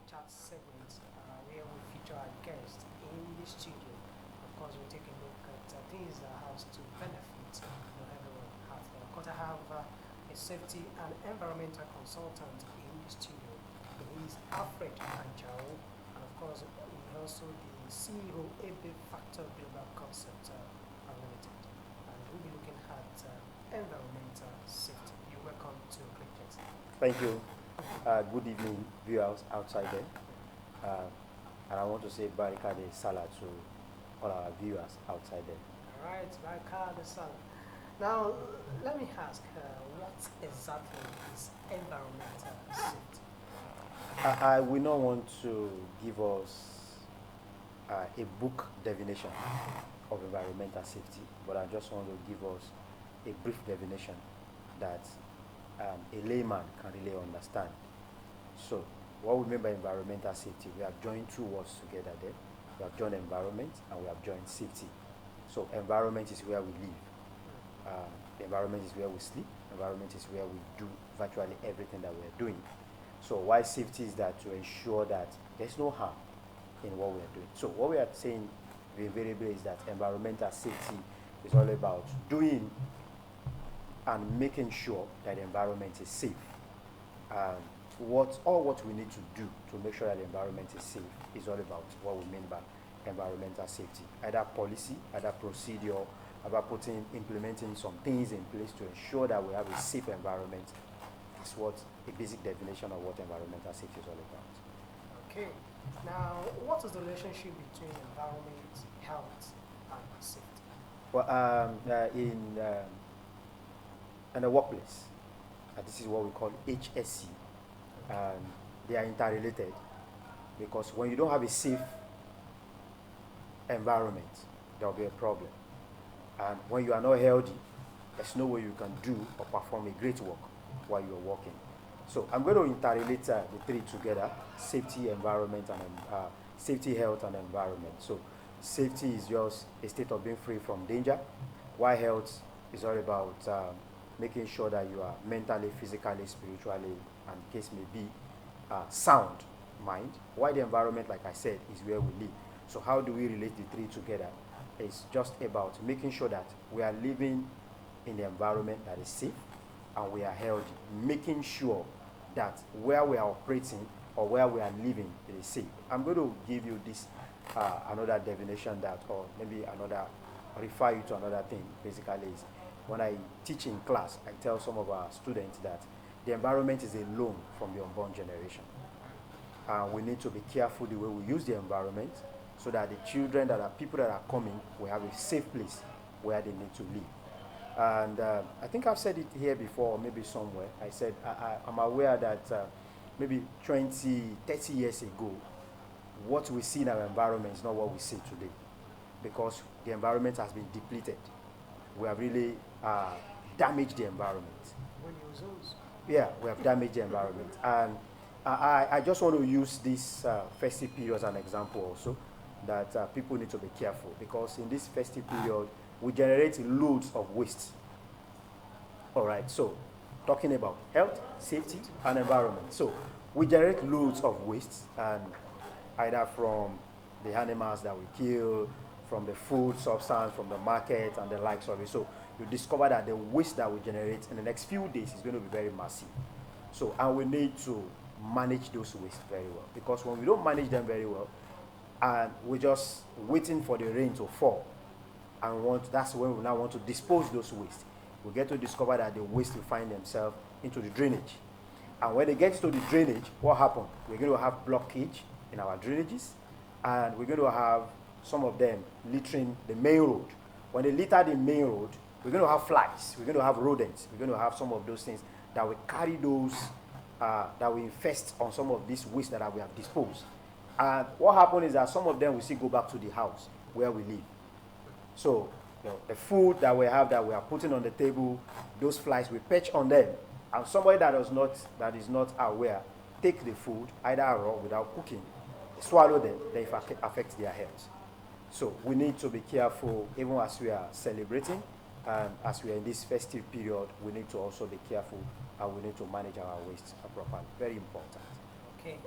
chat segment where we feature our guests in the studio. Of course, we take a look at things that have to benefit everyone out there. Of course, I have a safety and environmental consultant in the studio. He is Alfred Ajao, and of course, he also the CEO of the Factor Global Concept Unlimited. And we'll be looking at environmental safety. You're welcome to Cricket. Thank you. Good evening, viewers outside there. And I want to say Barikade Salah to all our viewers outside there. All right, Baraka the Sun. Now, let me ask, what exactly is environmental safety? I will not want to give us a book definition of environmental safety, but I just want to give us a brief definition that a layman can really understand. So, what we mean by environmental safety, we have joined two words together there. We have joined environment and we have joined safety. So, environment is where we live. The environment is where we sleep. Environment is where we do virtually everything that we're doing. So, why safety is that to ensure that there's no harm in what we're doing. So, what we are saying invariably is that environmental safety is all about doing and making sure that the environment is safe. What we need to do to make sure that the environment is safe is all about what we mean by environmental safety. Either policy, either procedure, about implementing some things in place to ensure that we have a safe environment. Is what a basic definition of what environmental safety is all about. Okay. Now, what is the relationship between environment, health, and safety? Well, in the workplace, this is what we call HSC. They are interrelated because when you don't have a safe environment, there will be a problem. And when you are not healthy, there's no way you can do or perform a great work while you're working. So I'm going to interrelate the three together: safety, environment, and safety, health, and environment. So safety is just a state of being free from danger, while health is all about making sure that you are mentally, physically, spiritually, and case may be, sound mind. Why the environment, like I said, is where we live. So how do we relate the three together? It's just about making sure that we are living in the environment that is safe and we are healthy, making sure that where we are operating or where we are living it is safe. I'm going to give you this another definition that, or maybe another, refer you to another thing. Basically, is when I teach in class, I tell some of our students that the environment is a loan from the unborn generation. We need to be careful the way we use the environment so that the children that are people that are coming will have a safe place where they need to live. And I think I've said it here before, or maybe somewhere. I said I'm aware that maybe 20, 30 years ago, what we see in our environment is not what we see today, because the environment has been depleted. We have really damaged the environment. When you use those? Yeah, we have damaged the environment. And I just want to use this festive period as an example also, that people need to be careful, because in this festive period, we generate loads of waste. All right, so talking about health, safety, and environment. So we generate loads of waste, and either from the animals that we kill, from the food substance, from the market, and the likes of it. So you discover that the waste that we generate in the next few days is going to be very massive. So, and we need to manage those wastes very well, because when we don't manage them very well, and we're just waiting for the rain to fall, and that's when we now want to dispose those waste. We get to discover that the waste will find themselves into the drainage. And when they get to the drainage, what happens? We're going to have blockage in our drainages, and we're going to have some of them littering the main road. When they litter the main road, we're going to have flies, we're going to have rodents, we're going to have some of those things that will carry those, that will infest on some of these waste that we have disposed. And what happens is that some of them will still go back to the house where we live. So the food that we have that we are putting on the table, those flies will perch on them. And somebody that is not aware, take the food either raw without cooking, swallow them, then it affects their health. So we need to be careful even as we are celebrating, and as we are in this festive period, we need to also be careful, and we need to manage our waste properly. Very important. Okay,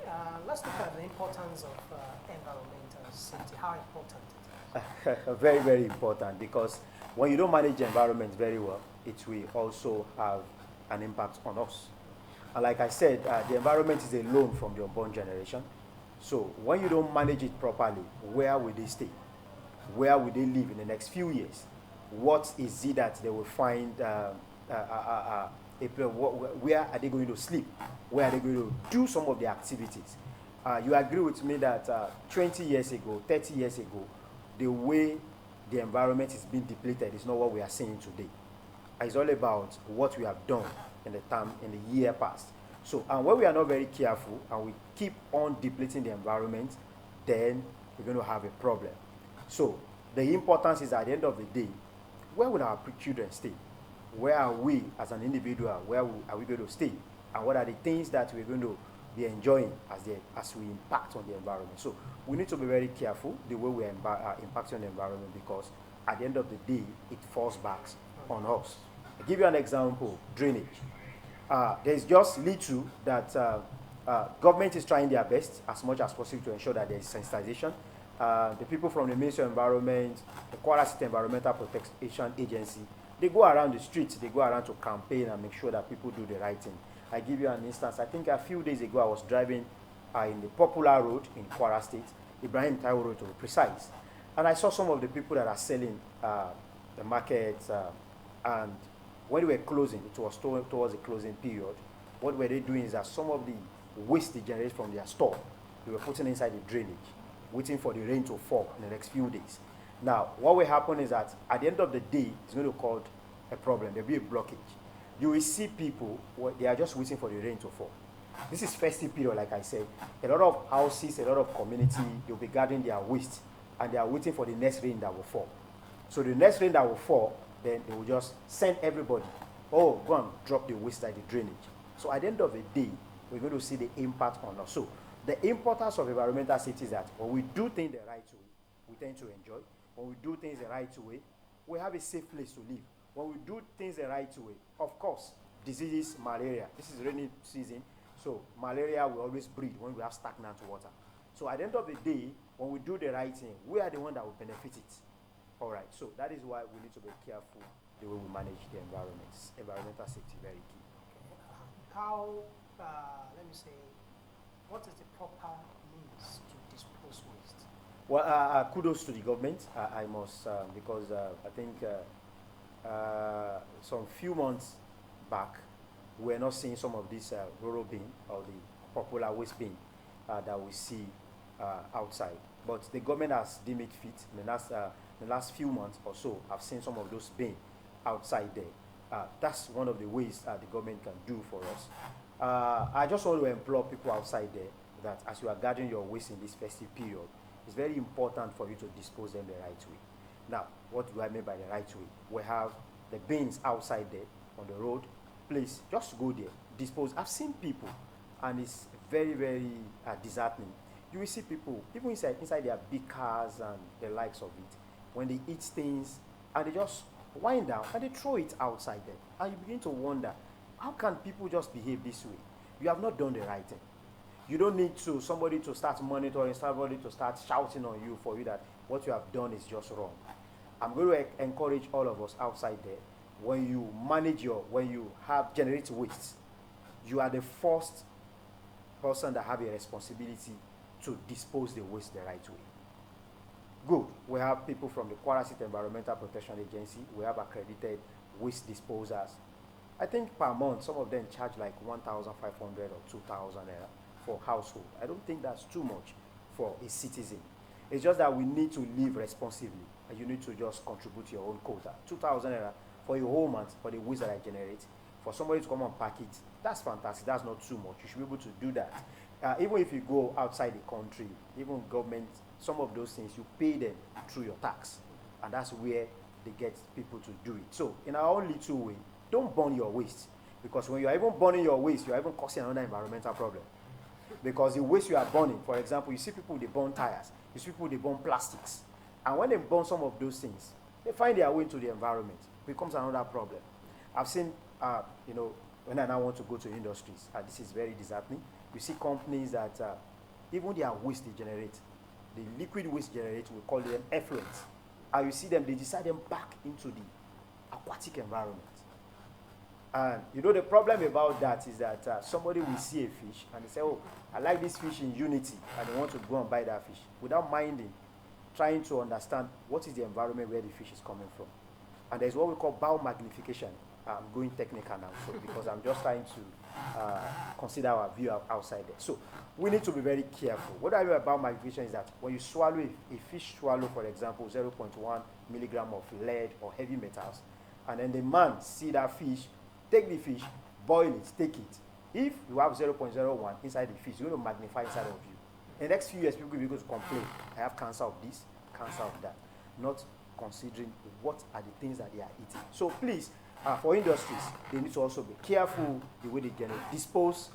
let's look at the importance of environmental safety. How important it is. Very, very important because when you don't manage the environment very well, it will also have an impact on us. And like I said, the environment is a loan from the unborn generation. So when you don't manage it properly, where will they stay? Where will they live in the next few years? What is it that they will find? Where are they going to sleep? Where are they going to do some of the activities? You agree with me that 20 years ago, 30 years ago, the way the environment is being depleted is not what we are seeing today. It's all about what we have done in the year past. So, and when we are not very careful and we keep on depleting the environment, then we're going to have a problem. So, the importance is at the end of the day, where will our children stay? Where are we as an individual? Are we going to stay? And what are the things that we're going to be enjoying as we impact on the environment? So we need to be very careful the way we are impacting on the environment, because at the end of the day, it falls back on us. I'll give you an example: drainage. There's just little that government is trying their best as much as possible to ensure that there is sensitization. The people from the Ministry of Environment, the Kwara State Environmental Protection Agency, they go around the streets, they go around to campaign and make sure that people do the right thing. I give you an instance. I think a few days ago I was driving in the Popular Road in Kwara State, Ibrahim Taiwo Road to be precise, and I saw some of the people that are selling the markets, and when we were closing, it was towards the closing period. What were they doing is that some of the waste they generate from their store, they were putting inside the drainage, waiting for the rain to fall in the next few days. Now, what will happen is that at the end of the day, it's going to cause a problem. There'll be a blockage. You will see people, they are just waiting for the rain to fall. This is festive period, like I said. A lot of houses, a lot of community, they'll be gathering their waste, and they are waiting for the next rain that will fall. So the next rain that will fall, then they will just send everybody, oh, go and drop the waste at the drainage. So at the end of the day, we're going to see the impact on us. So the importance of environmental safety is that when we do things the right way, we tend to enjoy. When we do things the right way, we have a safe place to live. When we do things the right way, of course, diseases, malaria. This is rainy season, so malaria will always breed when we have stagnant water. So at the end of the day, when we do the right thing, we are the one that will benefit it. All right, so that is why we need to be careful the way we manage the environment. Environmental safety, very key. How, let me say, what is the proper means to dispose waste? Well, kudos to the government, I must, because I think some few months back, we're not seeing some of this rural bin or the popular waste bin that we see outside. But the government has deemed it fit. In the last few months or so, I've seen some of those bin outside there. That's one of the ways the government can do for us. I just want to implore people outside there that as you are gathering your waste in this festive period, it's very important for you to dispose them the right way. Now, what do I mean by the right way? We have the bins outside there on the road. Please, just go there, dispose. I've seen people, and it's very, very disheartening. You will see people, even inside their big cars and the likes of it, when they eat things, and they just wind down and they throw it outside there. And you begin to wonder, how can people just behave this way? You have not done the right thing. You don't need somebody to start monitoring, somebody to start shouting on you for you that what you have done is just wrong. I'm going to encourage all of us outside there, when you generate waste, you are the first person that have a responsibility to dispose the waste the right way. Good. We have people from the Kwara State Environmental Protection Agency. We have accredited waste disposers. I think per month, some of them charge like 1,500 or 2,000 for household. I don't think that's too much for a citizen. It's just that we need to live responsibly, and you need to just contribute your own quota. 2,000 for a whole month for the waste that I generate. For somebody to come and pack it, that's fantastic. That's not too much. You should be able to do that. Even if you go outside the country, even government, some of those things, you pay them through your tax. And that's where they get people to do it. So in our own little way, don't burn your waste. Because when you're even burning your waste, you're even causing another environmental problem. Because the waste you are burning, for example, you see people, they burn tires. You see people, they burn plastics. And when they burn some of those things, they find their way into the environment. It becomes another problem. I've seen, when I now want to go to industries, this is very disheartening. You see companies that even their waste they generate, the liquid waste generate, we call them effluents. And you see them, they decide them back into the aquatic environment. And you know the problem about that is that somebody will see a fish and they say, "Oh, I like this fish in Unity," and they want to go and buy that fish without minding, trying to understand what is the environment where the fish is coming from. And there's what we call biomagnification. I'm going technical now, so because I'm just trying to consider our view outside there. So we need to be very careful. What I mean by biomagnification is that when you swallow a fish swallow, for example, 0.1 milligram of lead or heavy metals, and then the man see that fish, take the fish, boil it, take it. If you have 0.01 inside the fish, it's going to magnify inside of you. In the next few years, people will be going to complain, I have cancer of this, cancer of that. Not considering what are the things that they are eating. So please, for industries, they need to also be careful the way they dispose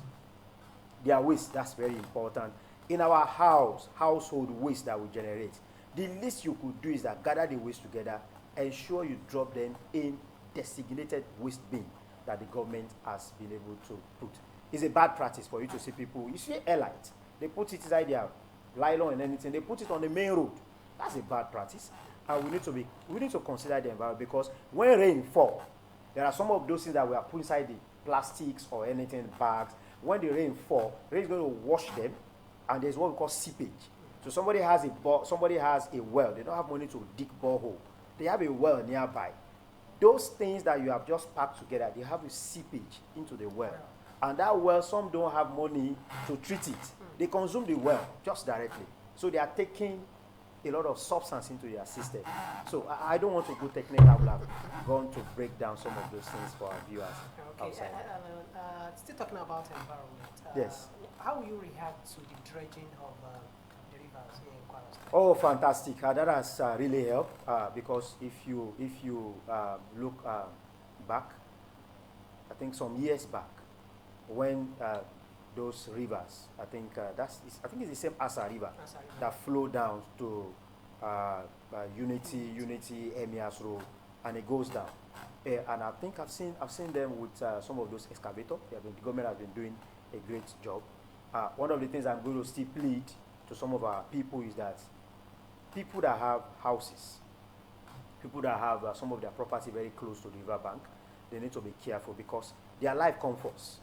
their waste. That's very important. In our household waste that we generate, the least you could do is that gather the waste together, ensure you drop them in designated waste bin that the government has been able to put. It's a bad practice for you to see people, you see airlight, they put it inside their nylon and anything, they put it on the main road. That's a bad practice. And we need to consider the environment, because when rain fall, there are some of those things that we are put inside the plastics or anything bags. When the rain fall, rain is going to wash them, and there's what we call seepage. So somebody has a well, they don't have money to dig borehole. They have a well nearby. Those things that you have just packed together, they have a seepage into the well. And that well, some don't have money to treat it. They consume the well just directly. So they are taking a lot of substance into their system. So I don't want to go technical. I will have gone to break down some of those things for our viewers. Okay, still talking about environment. Yes. How will you react to the dredging of the rivers here in Kwara State? Oh, fantastic! That has really helped because if you look back, I think some years back, when those rivers, I think it's the same Asa River that flow down to Unity Emias Road, and it goes down. And I think I've seen them with some of those excavators. The government has been doing a great job. One of the things I'm going to still plead to some of our people is that people that have houses, people that have some of their property very close to the riverbank, they need to be careful, because their life comes first.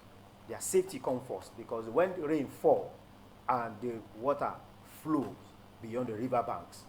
Their safety comes first, because when the rain falls and the water flows beyond the riverbanks,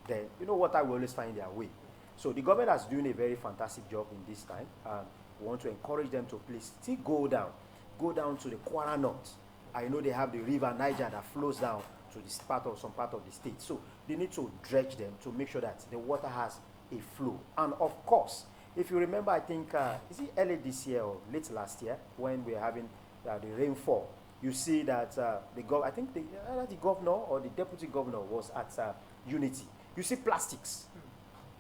then water will always find their way. So the government is doing a very fantastic job in this time, and we want to encourage them to please still go down to the Kwara North. I know they have the river Niger that flows down to this some part of the state. So they need to dredge them to make sure that the water has a flow. And of course, if you remember, I think, is it early this year or late last year, when we are having the rainfall, you see that I think the governor or the deputy governor was at Unity. You see plastics,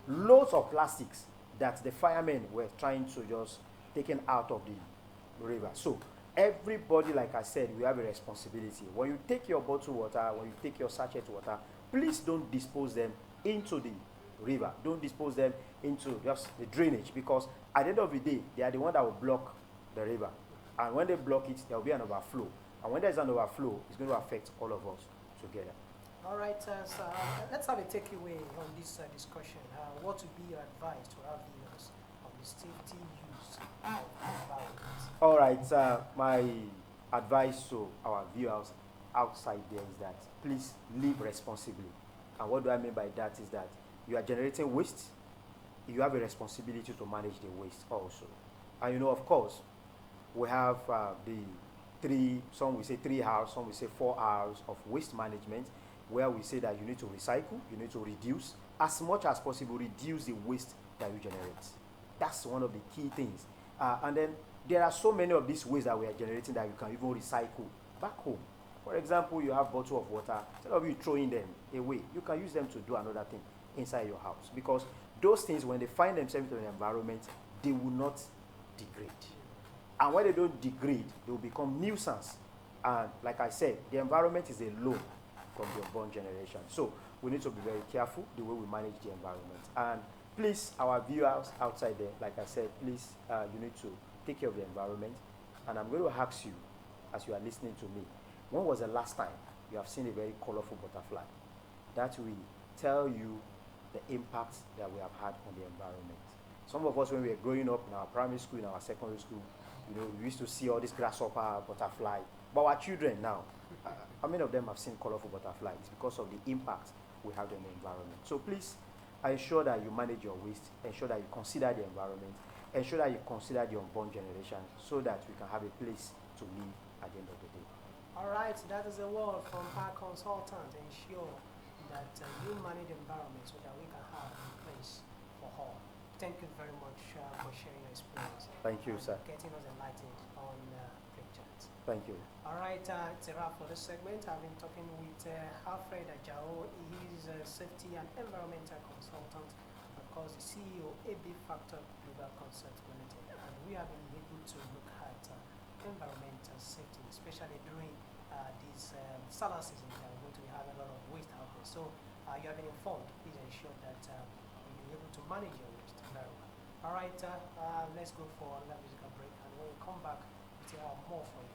loads of plastics that the firemen were trying to just taken out of the river. So everybody, like I said, we have a responsibility. When you take your bottled water, when you take your sachet water, please don't dispose them into the river. Don't dispose them into just the drainage, because at the end of the day, they are the one that will block the river. And when they block it, there will be an overflow. And when there's an overflow, it's going to affect all of us together. All right, so let's have a takeaway on this discussion. What would be your advice to our viewers on the safety use of the environment? All right, my advice to our viewers outside there is that please live responsibly. And what do I mean by that is that you are generating waste, you have a responsibility to manage the waste also. And of course, we have some will say 3 hours, some will say 4 hours of waste management, where we say that you need to recycle, you need to reduce, as much as possible, reduce the waste that you generate. That's one of the key things. And then there are so many of these waste that we are generating that you can even recycle back home. For example, you have bottle of water, instead of you throwing them away, you can use them to do another thing inside your house, because those things, when they find themselves in the environment, they will not degrade. And when they don't degrade, they will become nuisance. And like I said, the environment is a loan from the unborn generation. So we need to be very careful the way we manage the environment. And please, our viewers outside there, like I said, please, you need to take care of the environment. And I'm going to ask you, as you are listening to me, When was the last time you have seen a very colorful butterfly? That will tell you the impact that we have had on the environment. Some of us, when we were growing up in our primary school, in our secondary school, we used to see all these grasshopper, butterfly. But our children now, how many of them have seen colorful butterflies? Because of the impact we have on the environment. So please ensure that you manage your waste, ensure that you consider the environment, ensure that you consider the unborn generation so that we can have a place to live at the end of the day. All right, that is a word from our consultant. Ensure that you manage the environment so that we can have a place for all. Thank you very much for sharing your experience. Thank you, sir. Getting us enlightened on Great Chat. Thank you. All right, it's a wrap for this segment. I've been talking with Alfred Ajao. He's a safety and environmental consultant, of course, the CEO, AB Factor Global Concept Limited. And we have been able to look at environmental safety, especially during this summer season. We are going to be having a lot of waste out there. So you have been informed. Please ensure that you'll be able to manage your waste very well. All right, let's go for another musical break. And when we come back, we'll have more for you.